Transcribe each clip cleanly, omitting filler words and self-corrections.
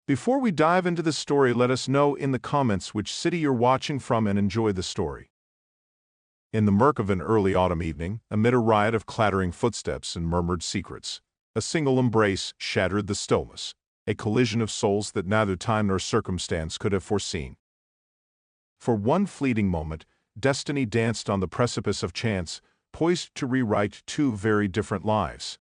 Before we dive into the story, let us know in the comments which city you're watching from and enjoy the story. In the murk of an early autumn evening, amid a riot of clattering footsteps and murmured secrets, a single embrace shattered the stillness, a collision of souls that neither time nor circumstance could have foreseen. For one fleeting moment, destiny danced on the precipice of chance, poised to rewrite two very different lives.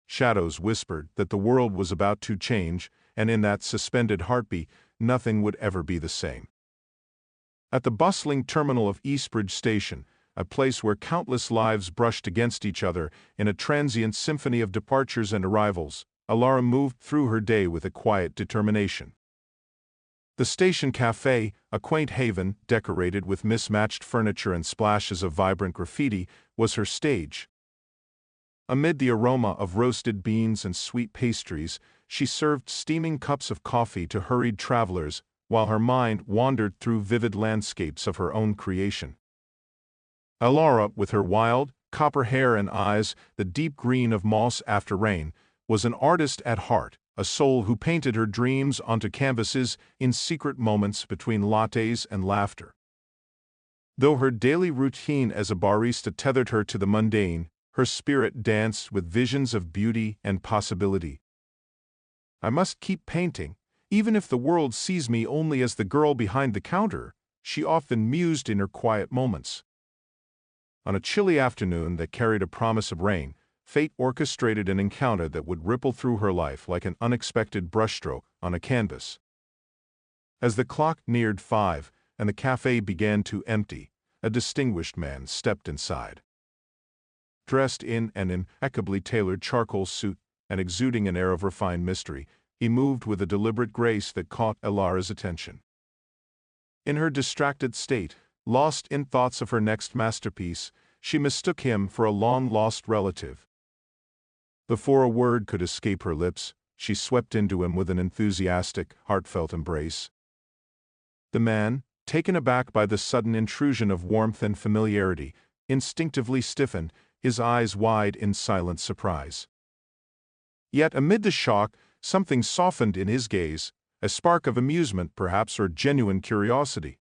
Shadows whispered that the world was about to change, and in that suspended heartbeat, nothing would ever be the same. At the bustling terminal of Eastbridge Station, a place where countless lives brushed against each other in a transient symphony of departures and arrivals, Elara moved through her day with a quiet determination. The station café, a quaint haven decorated with mismatched furniture and splashes of vibrant graffiti, was her stage. Amid the aroma of roasted beans and sweet pastries, she served steaming cups of coffee to hurried travelers, while her mind wandered through vivid landscapes of her own creation. Elara, with her wild, copper hair and eyes, the deep green of moss after rain, was an artist at heart, a soul who painted her dreams onto canvases in secret moments between lattes and laughter. Though her daily routine as a barista tethered her to the mundane, her spirit danced with visions of beauty and possibility. "I must keep painting, even if the world sees me only as the girl behind the counter," she often mused in her quiet moments. On a chilly afternoon that carried a promise of rain, fate orchestrated an encounter that would ripple through her life like an unexpected brushstroke on a canvas. As the clock neared 5 and the café began to empty, a distinguished man stepped inside. Dressed in an impeccably tailored charcoal suit and exuding an air of refined mystery, he moved with a deliberate grace that caught Elara's attention. In her distracted state, lost in thoughts of her next masterpiece, she mistook him for a long-lost relative. Before a word could escape her lips, she swept into him with an enthusiastic, heartfelt embrace. The man, taken aback by the sudden intrusion of warmth and familiarity, instinctively stiffened, his eyes wide in silent surprise. Yet amid the shock, something softened in his gaze, a spark of amusement perhaps or genuine curiosity.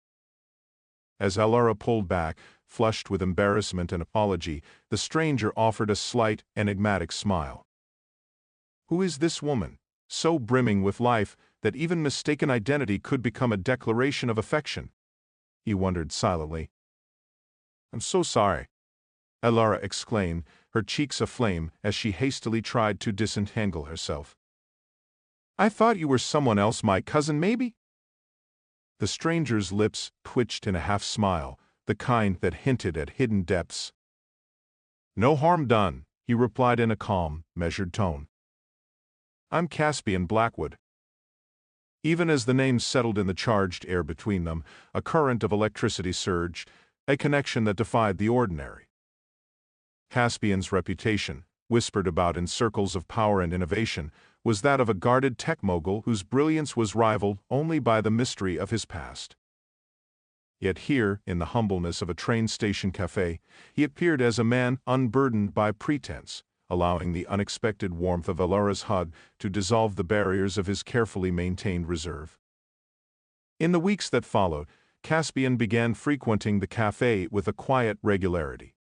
As Elara pulled back, flushed with embarrassment and apology, the stranger offered a slight, enigmatic smile. "Who is this woman, so brimming with life that even mistaken identity could become a declaration of affection?" he wondered silently. "I'm so sorry," Elara exclaimed, her cheeks aflame as she hastily tried to disentangle herself. "I thought you were someone else, my cousin, maybe?" The stranger's lips twitched in a half-smile, the kind that hinted at hidden depths. "No harm done," he replied in a calm, measured tone. "I'm Caspian Blackwood." Even as the name settled in the charged air between them, a current of electricity surged, a connection that defied the ordinary. Caspian's reputation, whispered about in circles of power and innovation, was that of a guarded tech mogul whose brilliance was rivaled only by the mystery of his past. Yet here, in the humbleness of a train station café, he appeared as a man unburdened by pretense, allowing the unexpected warmth of Elara's hug to dissolve the barriers of his carefully maintained reserve. In the weeks that followed, Caspian began frequenting the café with a quiet regularity.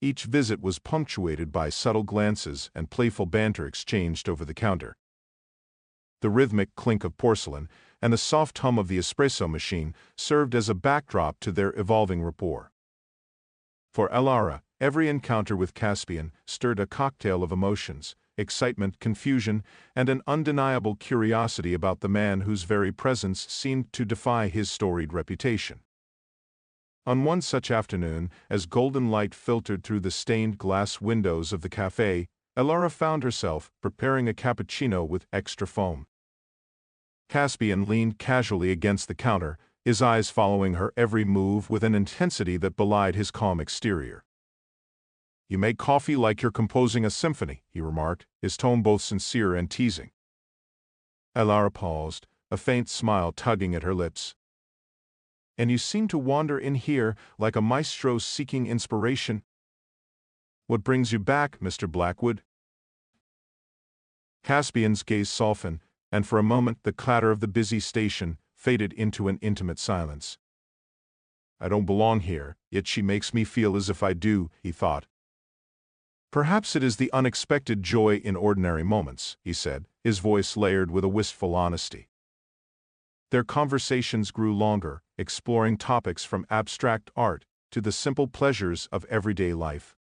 Each visit was punctuated by subtle glances and playful banter exchanged over the counter. The rhythmic clink of porcelain and the soft hum of the espresso machine served as a backdrop to their evolving rapport. For Elara, every encounter with Caspian stirred a cocktail of emotions, excitement, confusion, and an undeniable curiosity about the man whose very presence seemed to defy his storied reputation. On one such afternoon, as golden light filtered through the stained glass windows of the café, Elara found herself preparing a cappuccino with extra foam. Caspian leaned casually against the counter, his eyes following her every move with an intensity that belied his calm exterior. "You make coffee like you're composing a symphony," he remarked, his tone both sincere and teasing. Elara paused, a faint smile tugging at her lips. "And you seem to wander in here like a maestro seeking inspiration. What brings you back, Mr. Blackwood?" Caspian's gaze softened, and for a moment the clatter of the busy station faded into an intimate silence. I don't belong here, yet she makes me feel as if I do, he thought. Perhaps it is the unexpected joy in ordinary moments, he said, his voice layered with a wistful honesty. Their conversations grew longer, exploring topics from abstract art to the simple pleasures of everyday life.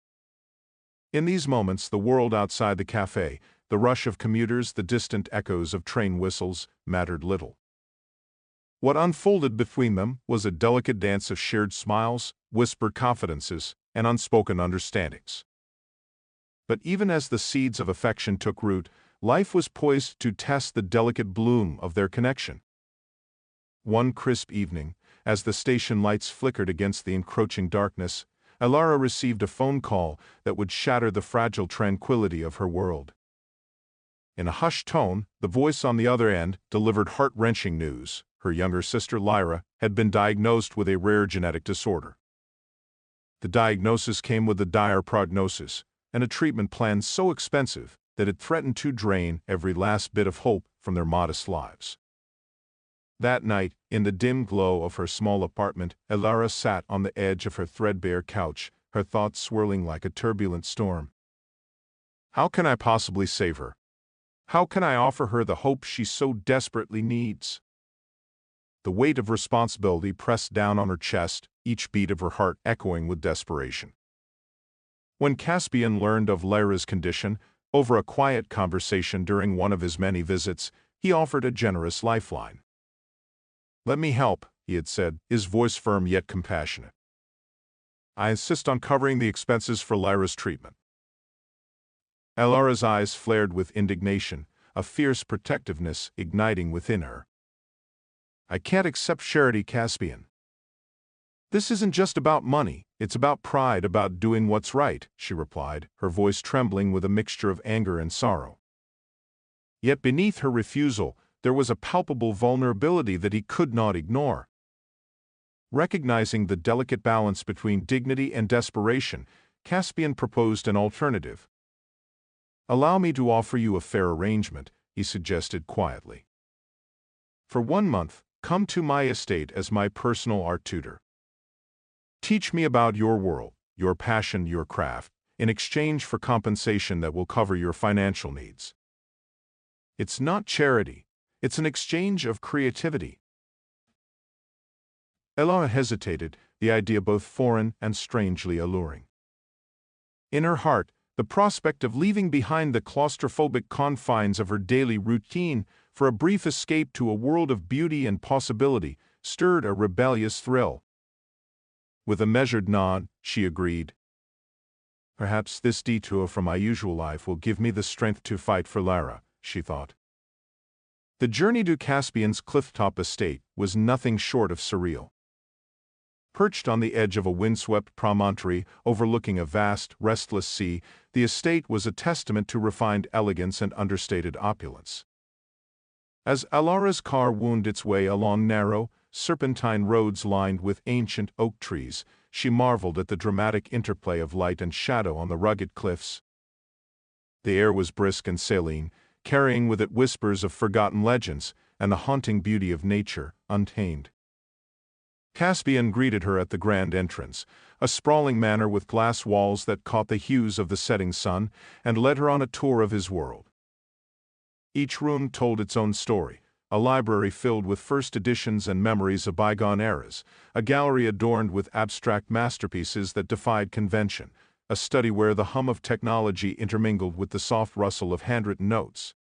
In these moments, the world outside the cafe, the rush of commuters, the distant echoes of train whistles, mattered little. What unfolded between them was a delicate dance of shared smiles, whispered confidences, and unspoken understandings. But even as the seeds of affection took root, life was poised to test the delicate bloom of their connection. One crisp evening, as the station lights flickered against the encroaching darkness, Elara received a phone call that would shatter the fragile tranquility of her world. In a hushed tone, the voice on the other end delivered heart-wrenching news. Her younger sister Lyra had been diagnosed with a rare genetic disorder. The diagnosis came with a dire prognosis, and a treatment plan so expensive that it threatened to drain every last bit of hope from their modest lives. That night, in the dim glow of her small apartment, Elara sat on the edge of her threadbare couch, her thoughts swirling like a turbulent storm. How can I possibly save her? How can I offer her the hope she so desperately needs? The weight of responsibility pressed down on her chest, each beat of her heart echoing with desperation. When Caspian learned of Lyra's condition, over a quiet conversation during one of his many visits, he offered a generous lifeline. Let me help, he had said, his voice firm yet compassionate. I insist on covering the expenses for Lyra's treatment. Elara's eyes flared with indignation, a fierce protectiveness igniting within her. I can't accept charity, Caspian. This isn't just about money, it's about pride, about doing what's right, she replied, her voice trembling with a mixture of anger and sorrow. Yet beneath her refusal, there was a palpable vulnerability that he could not ignore. Recognizing the delicate balance between dignity and desperation, Caspian proposed an alternative. Allow me to offer you a fair arrangement, he suggested quietly. For 1 month, come to my estate as my personal art tutor. Teach me about your world, your passion, your craft, in exchange for compensation that will cover your financial needs. It's not charity, it's an exchange of creativity. Elara hesitated, the idea both foreign and strangely alluring. In her heart, the prospect of leaving behind the claustrophobic confines of her daily routine for a brief escape to a world of beauty and possibility stirred a rebellious thrill. With a measured nod, she agreed. Perhaps this detour from my usual life will give me the strength to fight for Lyra, she thought. The journey to Caspian's clifftop estate was nothing short of surreal. Perched on the edge of a windswept promontory overlooking a vast, restless sea, the estate was a testament to refined elegance and understated opulence. As Elara's car wound its way along narrow, serpentine roads lined with ancient oak trees, she marveled at the dramatic interplay of light and shadow on the rugged cliffs. The air was brisk and saline, carrying with it whispers of forgotten legends and the haunting beauty of nature, untamed. Caspian greeted her at the grand entrance, a sprawling manor with glass walls that caught the hues of the setting sun, and led her on a tour of his world. Each room told its own story, a library filled with first editions and memories of bygone eras, a gallery adorned with abstract masterpieces that defied convention, a study where the hum of technology intermingled with the soft rustle of handwritten notes.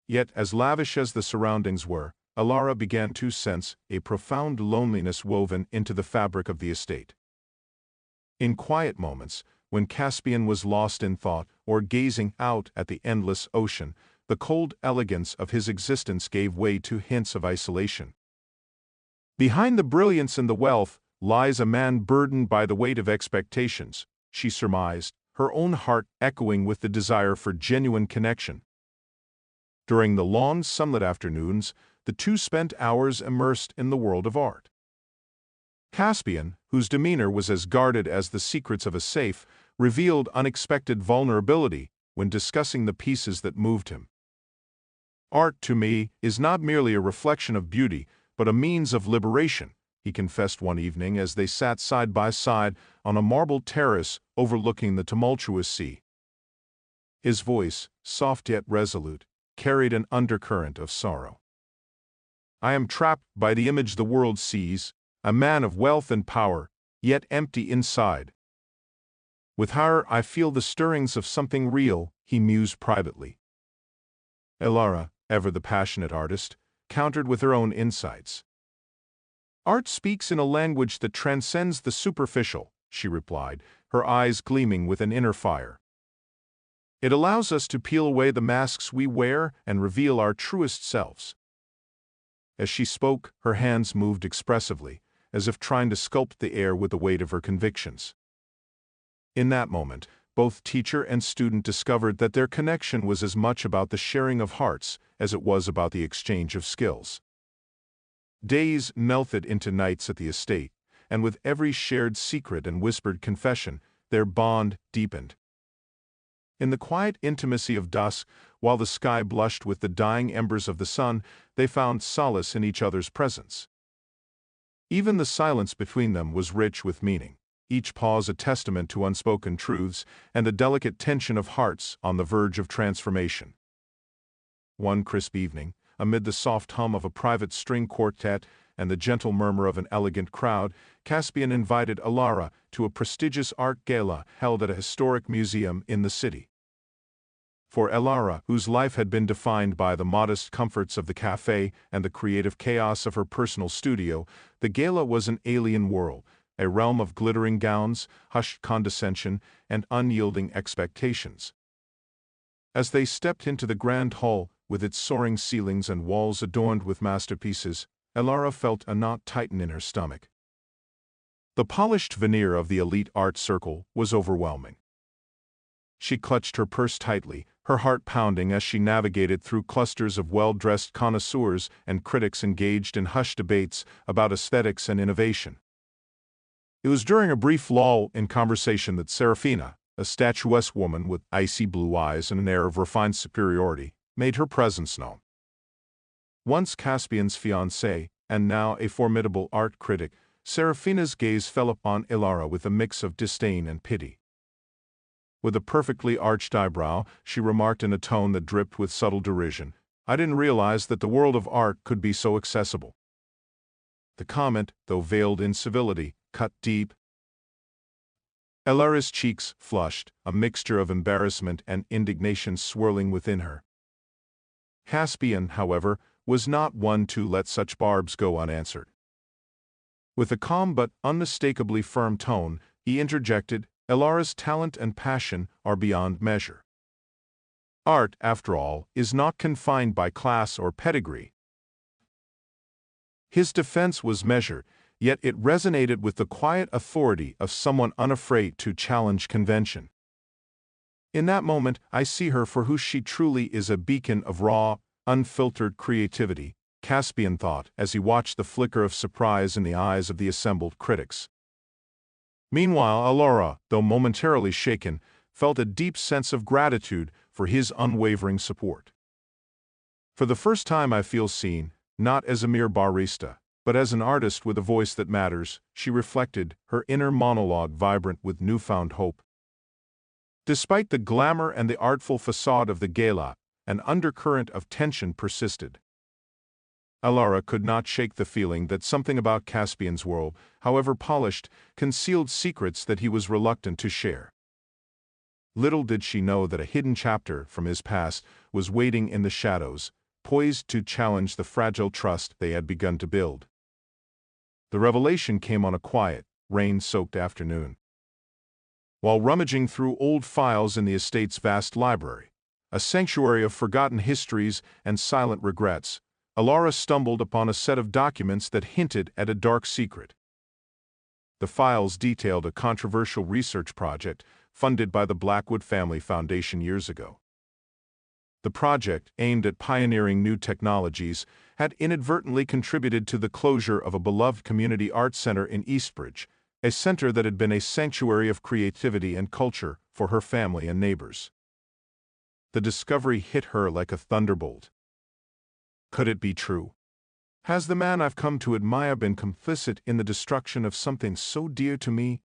Yet, as lavish as the surroundings were, Elara began to sense a profound loneliness woven into the fabric of the estate. In quiet moments, when Caspian was lost in thought or gazing out at the endless ocean, the cold elegance of his existence gave way to hints of isolation. Behind the brilliance and the wealth lies a man burdened by the weight of expectations, she surmised, her own heart echoing with the desire for genuine connection. During the long, sunlit afternoons, the two spent hours immersed in the world of art. Caspian, whose demeanor was as guarded as the secrets of a safe, revealed unexpected vulnerability when discussing the pieces that moved him. Art, to me, is not merely a reflection of beauty, but a means of liberation, he confessed one evening as they sat side by side on a marble terrace overlooking the tumultuous sea. His voice, soft yet resolute, carried an undercurrent of sorrow. I am trapped by the image the world sees, a man of wealth and power, yet empty inside. With her I feel the stirrings of something real, he mused privately. Elara, ever the passionate artist, countered with her own insights. Art speaks in a language that transcends the superficial, she replied, her eyes gleaming with an inner fire. It allows us to peel away the masks we wear and reveal our truest selves. As she spoke, her hands moved expressively, as if trying to sculpt the air with the weight of her convictions. In that moment, both teacher and student discovered that their connection was as much about the sharing of hearts as it was about the exchange of skills. Days melted into nights at the estate, and with every shared secret and whispered confession, their bond deepened. In the quiet intimacy of dusk, while the sky blushed with the dying embers of the sun, they found solace in each other's presence. Even the silence between them was rich with meaning, each pause a testament to unspoken truths and the delicate tension of hearts on the verge of transformation. One crisp evening, amid the soft hum of a private string quartet and the gentle murmur of an elegant crowd, Caspian invited Elara to a prestigious art gala held at a historic museum in the city. For Elara, whose life had been defined by the modest comforts of the café and the creative chaos of her personal studio, the gala was an alien world, a realm of glittering gowns, hushed condescension, and unyielding expectations. As they stepped into the grand hall, with its soaring ceilings and walls adorned with masterpieces, Elara felt a knot tighten in her stomach. The polished veneer of the elite art circle was overwhelming. She clutched her purse tightly, her heart pounding as she navigated through clusters of well-dressed connoisseurs and critics engaged in hushed debates about aesthetics and innovation. It was during a brief lull in conversation that Serafina, a statuesque woman with icy blue eyes and an air of refined superiority, made her presence known. Once Caspian's fiancée, and now a formidable art critic, Serafina's gaze fell upon Elara with a mix of disdain and pity. With a perfectly arched eyebrow, she remarked in a tone that dripped with subtle derision, "I didn't realize that the world of art could be so accessible." The comment, though veiled in civility, cut deep. Elara's cheeks flushed, a mixture of embarrassment and indignation swirling within her. Caspian, however, was not one to let such barbs go unanswered. With a calm but unmistakably firm tone, he interjected, "Elara's talent and passion are beyond measure. Art, after all, is not confined by class or pedigree." His defense was measured, yet it resonated with the quiet authority of someone unafraid to challenge convention. In that moment, I see her for who she truly is, a beacon of raw, unfiltered creativity, Caspian thought as he watched the flicker of surprise in the eyes of the assembled critics. Meanwhile, Elara, though momentarily shaken, felt a deep sense of gratitude for his unwavering support. "For the first time I feel seen, not as a mere barista, but as an artist with a voice that matters," she reflected, her inner monologue vibrant with newfound hope. Despite the glamour and the artful facade of the gala, an undercurrent of tension persisted. Elara could not shake the feeling that something about Caspian's world, however polished, concealed secrets that he was reluctant to share. Little did she know that a hidden chapter from his past was waiting in the shadows, poised to challenge the fragile trust they had begun to build. The revelation came on a quiet, rain-soaked afternoon. While rummaging through old files in the estate's vast library, a sanctuary of forgotten histories and silent regrets, Elara stumbled upon a set of documents that hinted at a dark secret. The files detailed a controversial research project funded by the Blackwood Family Foundation years ago. The project, aimed at pioneering new technologies, had inadvertently contributed to the closure of a beloved community arts center in Eastbridge, a center that had been a sanctuary of creativity and culture for her family and neighbors. The discovery hit her like a thunderbolt. Could it be true? Has the man I've come to admire been complicit in the destruction of something so dear to me?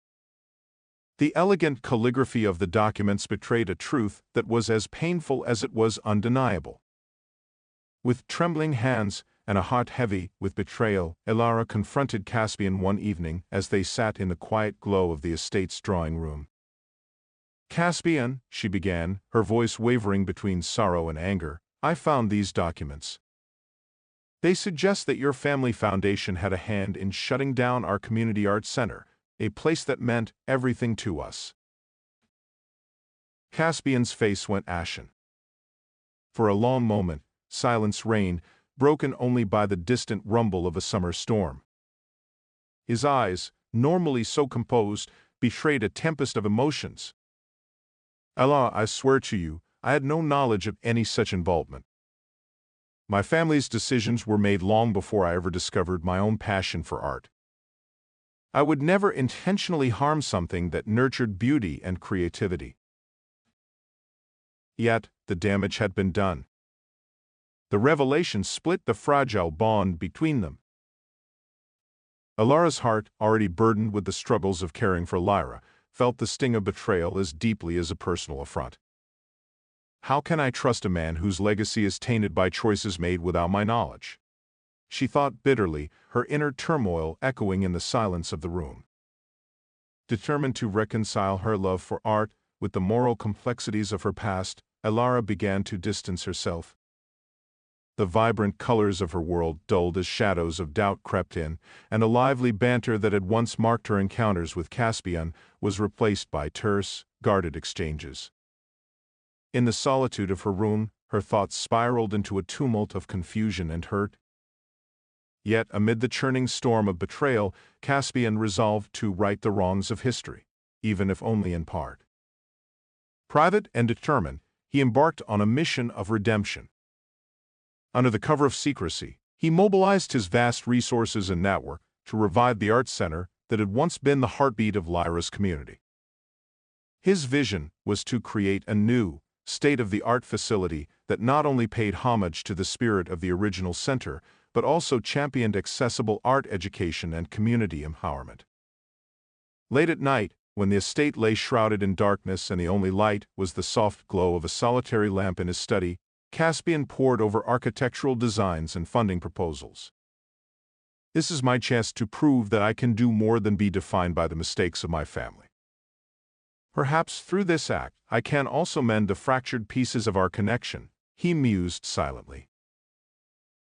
The elegant calligraphy of the documents betrayed a truth that was as painful as it was undeniable. With trembling hands and a heart heavy with betrayal, Elara confronted Caspian one evening as they sat in the quiet glow of the estate's drawing room. "Caspian," she began, her voice wavering between sorrow and anger, "I found these documents. They suggest that your family foundation had a hand in shutting down our community art center, a place that meant everything to us." Caspian's face went ashen. For a long moment, silence reigned, broken only by the distant rumble of a summer storm. His eyes, normally so composed, betrayed a tempest of emotions. "Allah, I swear to you, I had no knowledge of any such involvement. My family's decisions were made long before I ever discovered my own passion for art. I would never intentionally harm something that nurtured beauty and creativity." Yet, the damage had been done. The revelation split the fragile bond between them. Elara's heart, already burdened with the struggles of caring for Lyra, felt the sting of betrayal as deeply as a personal affront. "How can I trust a man whose legacy is tainted by choices made without my knowledge?" she thought bitterly, her inner turmoil echoing in the silence of the room. Determined to reconcile her love for art with the moral complexities of her past, Elara began to distance herself. The vibrant colors of her world dulled as shadows of doubt crept in, and the lively banter that had once marked her encounters with Caspian was replaced by terse, guarded exchanges. In the solitude of her room, her thoughts spiraled into a tumult of confusion and hurt. Yet, amid the churning storm of betrayal, Caspian resolved to right the wrongs of history, even if only in part. Private and determined, he embarked on a mission of redemption. Under the cover of secrecy, he mobilized his vast resources and network to revive the art center that had once been the heartbeat of Lyra's community. His vision was to create a new, state-of-the-art facility that not only paid homage to the spirit of the original center, but also championed accessible art education and community empowerment. Late at night, when the estate lay shrouded in darkness and the only light was the soft glow of a solitary lamp in his study, Caspian pored over architectural designs and funding proposals. "This is my chance to prove that I can do more than be defined by the mistakes of my family. Perhaps through this act, I can also mend the fractured pieces of our connection," he mused silently.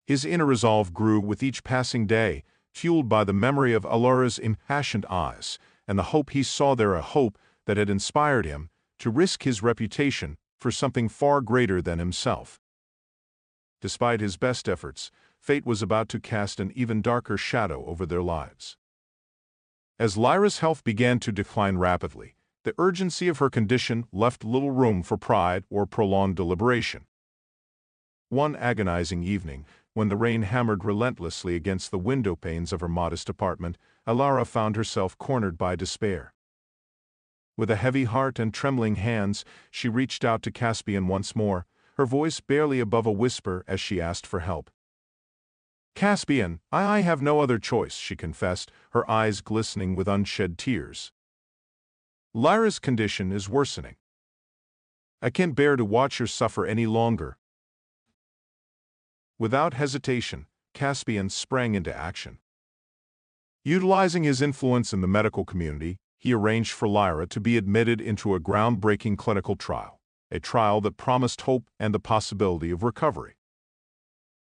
His inner resolve grew with each passing day, fueled by the memory of Elara's impassioned eyes, and the hope he saw there, a hope that had inspired him to risk his reputation for something far greater than himself. Despite his best efforts, fate was about to cast an even darker shadow over their lives. As Lyra's health began to decline rapidly, the urgency of her condition left little room for pride or prolonged deliberation. One agonizing evening, when the rain hammered relentlessly against the window panes of her modest apartment, Elara found herself cornered by despair. With a heavy heart and trembling hands, she reached out to Caspian once more, her voice barely above a whisper as she asked for help. "Caspian, I have no other choice," she confessed, her eyes glistening with unshed tears. "Lyra's condition is worsening. I can't bear to watch her suffer any longer." Without hesitation, Caspian sprang into action. Utilizing his influence in the medical community, he arranged for Lyra to be admitted into a groundbreaking clinical trial, a trial that promised hope and the possibility of recovery.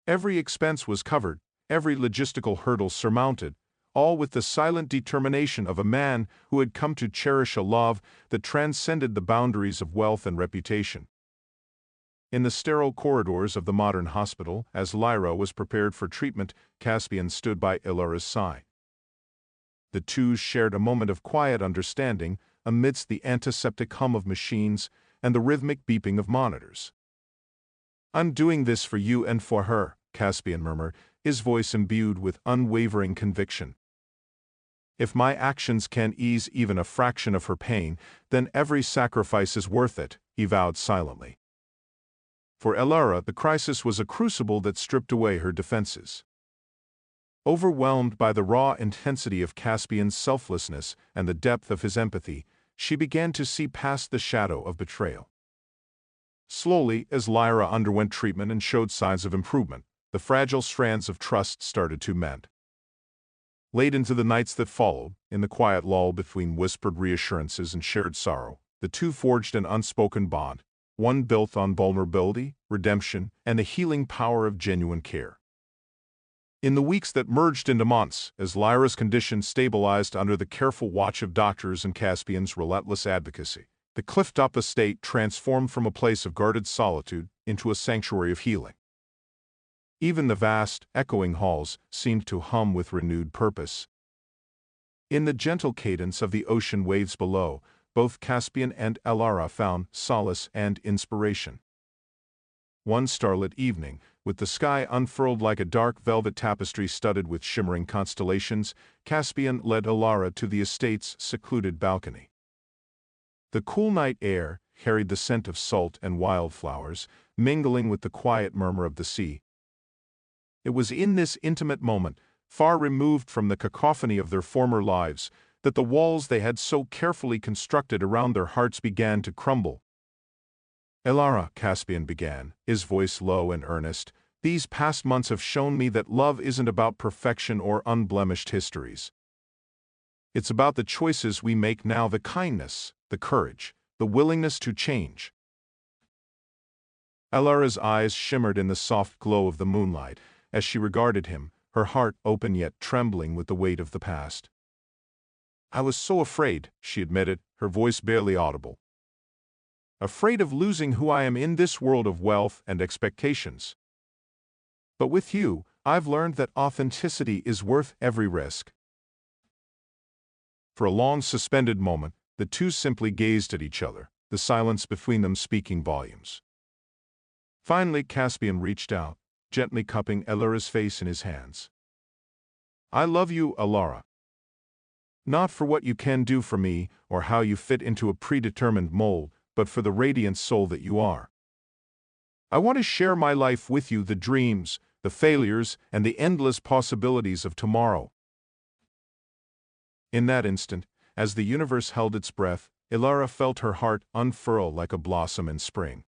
Every expense was covered, every logistical hurdle surmounted, all with the silent determination of a man who had come to cherish a love that transcended the boundaries of wealth and reputation. In the sterile corridors of the modern hospital, as Lyra was prepared for treatment, Caspian stood by Elara's side. The two shared a moment of quiet understanding amidst the antiseptic hum of machines and the rhythmic beeping of monitors. "I'm doing this for you and for her," Caspian murmured, his voice imbued with unwavering conviction. "If my actions can ease even a fraction of her pain, then every sacrifice is worth it," he vowed silently. For Elara, the crisis was a crucible that stripped away her defenses. Overwhelmed by the raw intensity of Caspian's selflessness and the depth of his empathy, she began to see past the shadow of betrayal. Slowly, as Elara underwent treatment and showed signs of improvement, the fragile strands of trust started to mend. Late into the nights that followed, in the quiet lull between whispered reassurances and shared sorrow, the two forged an unspoken bond, one built on vulnerability, redemption, and the healing power of genuine care. In the weeks that merged into months, as Elara's condition stabilized under the careful watch of doctors and Caspian's relentless advocacy, the cliffed-up estate transformed from a place of guarded solitude into a sanctuary of healing. Even the vast, echoing halls seemed to hum with renewed purpose. In the gentle cadence of the ocean waves below, both Caspian and Elara found solace and inspiration. One starlit evening, with the sky unfurled like a dark velvet tapestry studded with shimmering constellations, Caspian led Elara to the estate's secluded balcony. The cool night air carried the scent of salt and wildflowers, mingling with the quiet murmur of the sea. It was in this intimate moment, far removed from the cacophony of their former lives, that the walls they had so carefully constructed around their hearts began to crumble. "Elara," Caspian began, his voice low and earnest, "these past months have shown me that love isn't about perfection or unblemished histories. It's about the choices we make now, the kindness, the courage, the willingness to change." Elara's eyes shimmered in the soft glow of the moonlight as she regarded him, her heart open yet trembling with the weight of the past. "I was so afraid," she admitted, her voice barely audible. "Afraid of losing who I am in this world of wealth and expectations. But with you, I've learned that authenticity is worth every risk." For a long suspended moment, the two simply gazed at each other, the silence between them speaking volumes. Finally, Caspian reached out, gently cupping Elara's face in his hands. "I love you, Elara. Not for what you can do for me or how you fit into a predetermined mold, but for the radiant soul that you are. I want to share my life with you, the dreams, the failures, and the endless possibilities of tomorrow." In that instant, as the universe held its breath, Elara felt her heart unfurl like a blossom in spring.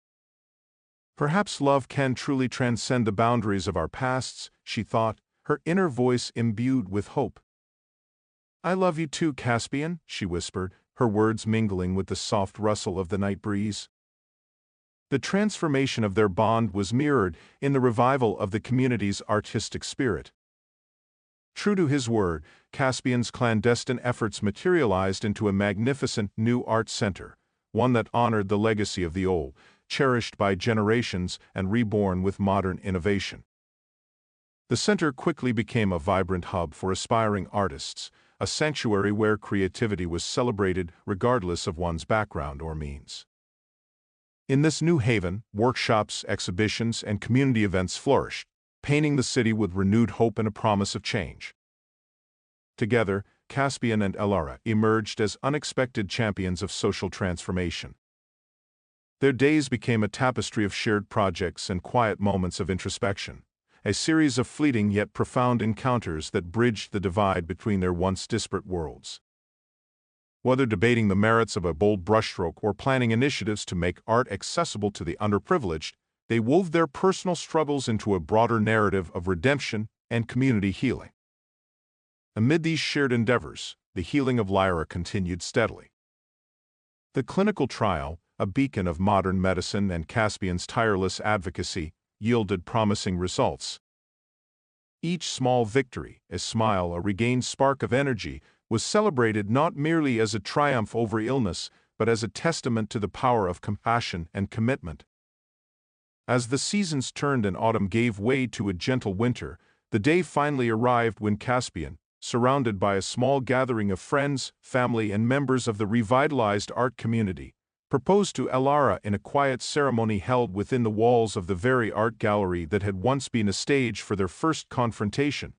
Perhaps love can truly transcend the boundaries of our pasts, she thought, her inner voice imbued with hope. "I love you too, Caspian," she whispered, her words mingling with the soft rustle of the night breeze. The transformation of their bond was mirrored in the revival of the community's artistic spirit. True to his word, Caspian's clandestine efforts materialized into a magnificent new art center, one that honored the legacy of the old, cherished by generations and reborn with modern innovation. The center quickly became a vibrant hub for aspiring artists, a sanctuary where creativity was celebrated regardless of one's background or means. In this new haven, workshops, exhibitions, and community events flourished, painting the city with renewed hope and a promise of change. Together, Caspian and Elara emerged as unexpected champions of social transformation. Their days became a tapestry of shared projects and quiet moments of introspection, a series of fleeting yet profound encounters that bridged the divide between their once disparate worlds. Whether debating the merits of a bold brushstroke or planning initiatives to make art accessible to the underprivileged, they wove their personal struggles into a broader narrative of redemption and community healing. Amid these shared endeavors, the healing of Elara continued steadily. The clinical trial, a beacon of modern medicine and Caspian's tireless advocacy, yielded promising results. Each small victory, a smile, a regained spark of energy, was celebrated not merely as a triumph over illness, but as a testament to the power of compassion and commitment. As the seasons turned and autumn gave way to a gentle winter, the day finally arrived when Caspian, surrounded by a small gathering of friends, family, and members of the revitalized art community, proposed to Elara in a quiet ceremony held within the walls of the very art gallery that had once been a stage for their first confrontation.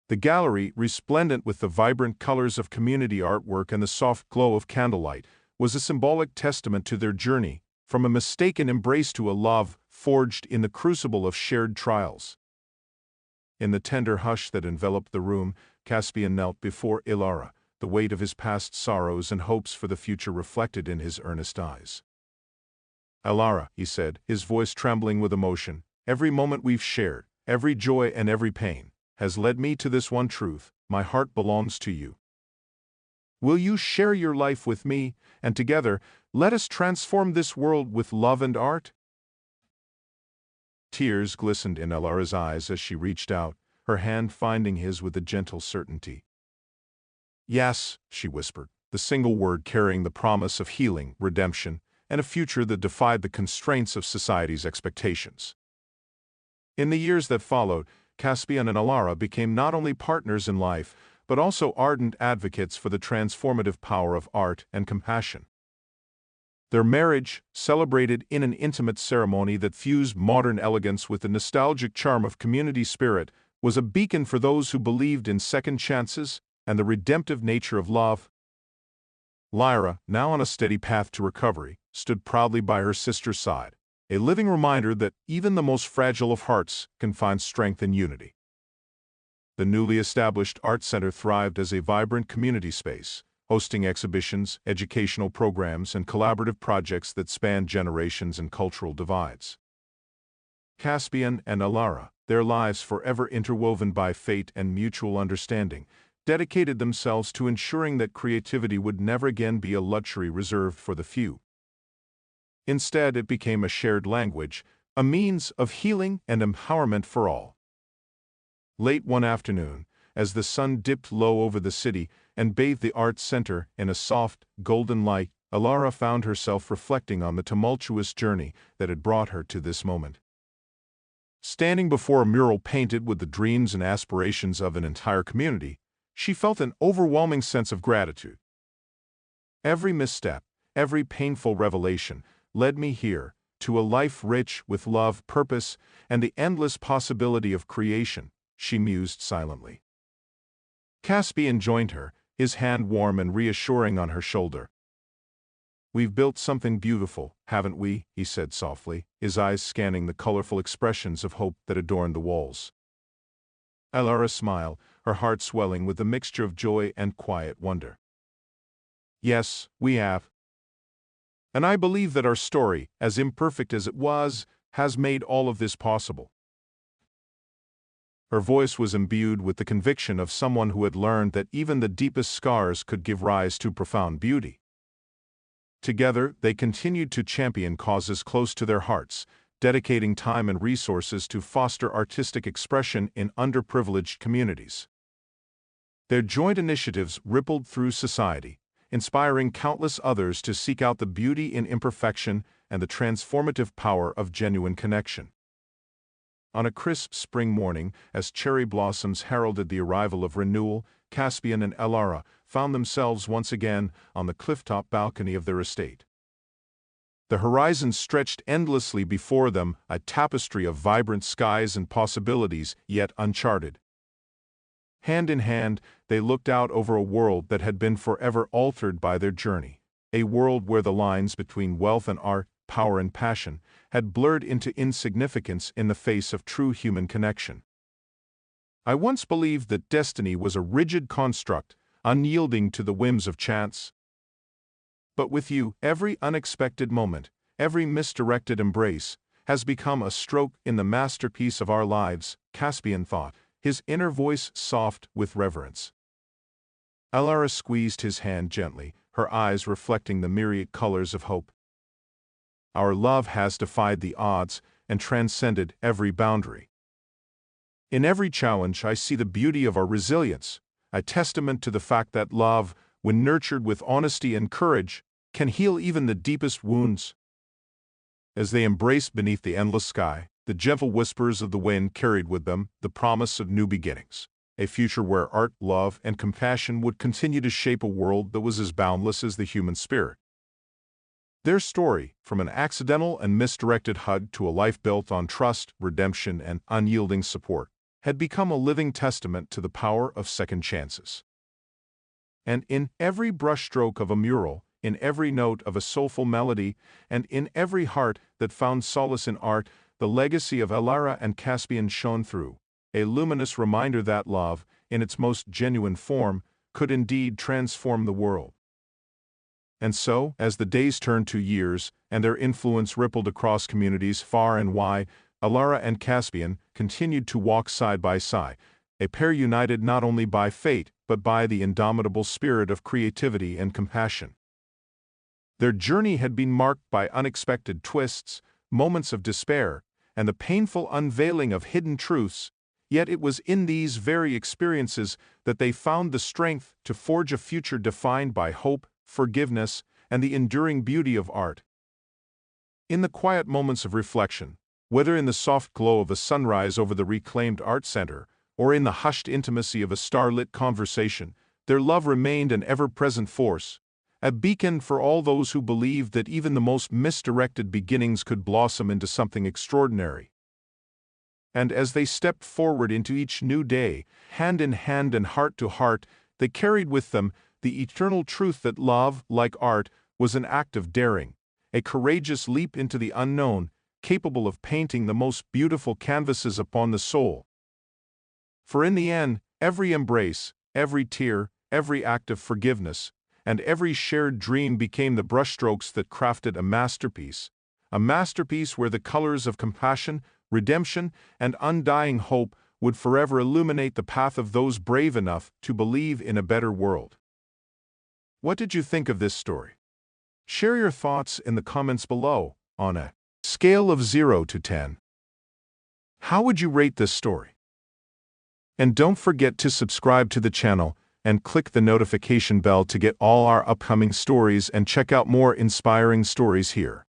The gallery, resplendent with the vibrant colors of community artwork and the soft glow of candlelight, was a symbolic testament to their journey, from a mistaken embrace to a love forged in the crucible of shared trials. In the tender hush that enveloped the room, Caspian knelt before Elara, the weight of his past sorrows and hopes for the future reflected in his earnest eyes. "Elara," he said, his voice trembling with emotion, "every moment we've shared, every joy and every pain, has led me to this one truth: my heart belongs to you. Will you share your life with me, and together, let us transform this world with love and art?" Tears glistened in Elara's eyes as she reached out, her hand finding his with a gentle certainty. "Yes," she whispered, the single word carrying the promise of healing, redemption, and a future that defied the constraints of society's expectations. In the years that followed, Caspian and Elara became not only partners in life, but also ardent advocates for the transformative power of art and compassion. Their marriage, celebrated in an intimate ceremony that fused modern elegance with the nostalgic charm of community spirit, was a beacon for those who believed in second chances and the redemptive nature of love. Lyra, now on a steady path to recovery, stood proudly by her sister's side, a living reminder that even the most fragile of hearts can find strength in unity. The newly established Art Center thrived as a vibrant community space, hosting exhibitions, educational programs, and collaborative projects that spanned generations and cultural divides. Caspian and Elara, their lives forever interwoven by fate and mutual understanding, dedicated themselves to ensuring that creativity would never again be a luxury reserved for the few. Instead, it became a shared language, a means of healing and empowerment for all. Late one afternoon, as the sun dipped low over the city and bathed the Art Center in a soft, golden light, Elara found herself reflecting on the tumultuous journey that had brought her to this moment. Standing before a mural painted with the dreams and aspirations of an entire community, she felt an overwhelming sense of gratitude. Every misstep, every painful revelation, led me here, to a life rich with love, purpose, and the endless possibility of creation, she mused silently. Caspian joined her, his hand warm and reassuring on her shoulder. "We've built something beautiful, haven't we?" he said softly, his eyes scanning the colorful expressions of hope that adorned the walls. Elara smiled, her heart swelling with a mixture of joy and quiet wonder. "Yes, we have. And I believe that our story, as imperfect as it was, has made all of this possible." Her voice was imbued with the conviction of someone who had learned that even the deepest scars could give rise to profound beauty. Together, they continued to champion causes close to their hearts, dedicating time and resources to foster artistic expression in underprivileged communities. Their joint initiatives rippled through society, inspiring countless others to seek out the beauty in imperfection and the transformative power of genuine connection. On a crisp spring morning, as cherry blossoms heralded the arrival of renewal, Caspian and Elara found themselves once again on the clifftop balcony of their estate. The horizon stretched endlessly before them, a tapestry of vibrant skies and possibilities yet uncharted. Hand in hand, they looked out over a world that had been forever altered by their journey, a world where the lines between wealth and art, power and passion, had blurred into insignificance in the face of true human connection. "I once believed that destiny was a rigid construct, unyielding to the whims of chance. But with you, every unexpected moment, every misdirected embrace, has become a stroke in the masterpiece of our lives," Caspian thought, his inner voice soft with reverence. Elara squeezed his hand gently, her eyes reflecting the myriad colors of hope. "Our love has defied the odds and transcended every boundary. In every challenge I see the beauty of our resilience, a testament to the fact that love, when nurtured with honesty and courage, can heal even the deepest wounds." As they embraced beneath the endless sky, the gentle whispers of the wind carried with them the promise of new beginnings, a future where art, love, and compassion would continue to shape a world that was as boundless as the human spirit. Their story, from an accidental and misdirected hug to a life built on trust, redemption, and unyielding support, had become a living testament to the power of second chances. And in every brushstroke of a mural, in every note of a soulful melody, and in every heart that found solace in art, the legacy of Elara and Caspian shone through, a luminous reminder that love, in its most genuine form, could indeed transform the world. And so, as the days turned to years, and their influence rippled across communities far and wide, Elara and Caspian continued to walk side by side, a pair united not only by fate, but by the indomitable spirit of creativity and compassion. Their journey had been marked by unexpected twists, moments of despair, and the painful unveiling of hidden truths, yet it was in these very experiences that they found the strength to forge a future defined by hope, forgiveness, and the enduring beauty of art. In the quiet moments of reflection, whether in the soft glow of a sunrise over the reclaimed art center, or in the hushed intimacy of a starlit conversation, their love remained an ever-present force, a beacon for all those who believed that even the most misdirected beginnings could blossom into something extraordinary. And as they stepped forward into each new day, hand in hand and heart to heart, they carried with them the eternal truth that love, like art, was an act of daring, a courageous leap into the unknown, capable of painting the most beautiful canvases upon the soul. For in the end, every embrace, every tear, every act of forgiveness, and every shared dream became the brushstrokes that crafted a masterpiece where the colors of compassion, redemption, and undying hope would forever illuminate the path of those brave enough to believe in a better world. What did you think of this story? Share your thoughts in the comments below. On a scale of 0 to 10, how would you rate this story? And don't forget to subscribe to the channel and click the notification bell to get all our upcoming stories and check out more inspiring stories here.